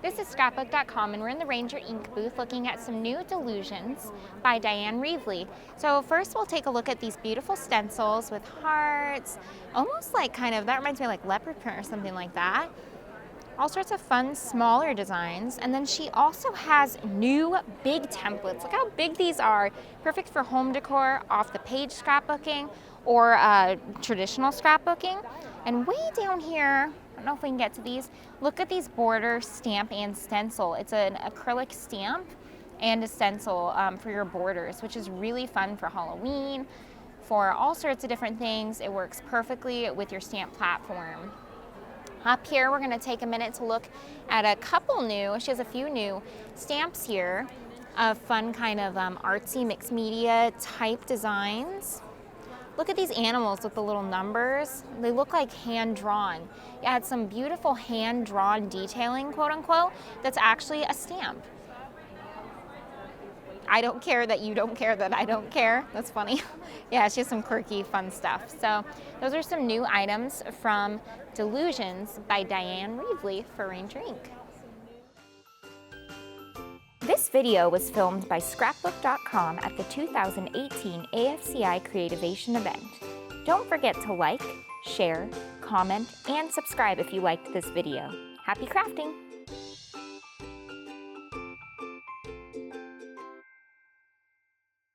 This is Scrapbook.com, and we're in the Ranger ink booth looking at some new Dylusions by Dyan Reaveley. So first we'll take a look at these beautiful stencils with hearts, almost like that reminds me of like leopard print or something like that. All sorts of fun, smaller designs. And then she also has new big templates. Look how big these are. Perfect for home decor, off the page scrapbooking, or traditional scrapbooking. And way down here, I don't know if we can get to these, look at these border, stamp, and stencil. It's an acrylic stamp and a stencil for your borders, which is really fun for Halloween, for all sorts of different things. It works perfectly with your stamp platform. Up here, we're gonna take a minute to look at a couple new, she has a few new stamps here of fun artsy mixed media type designs. Look at these animals with the little numbers. They look like hand-drawn. You had some beautiful hand-drawn detailing, quote unquote, that's actually a stamp. I don't care that you don't care that I don't care. That's funny. Yeah, she has some quirky, fun stuff. So those are some new items from Dylusions by Dyan Reaveley for Ranger Ink. This video was filmed by Scrapbook.com at the 2018 AFCI Creativation event. Don't forget to like, share, comment, and subscribe if you liked this video. Happy crafting!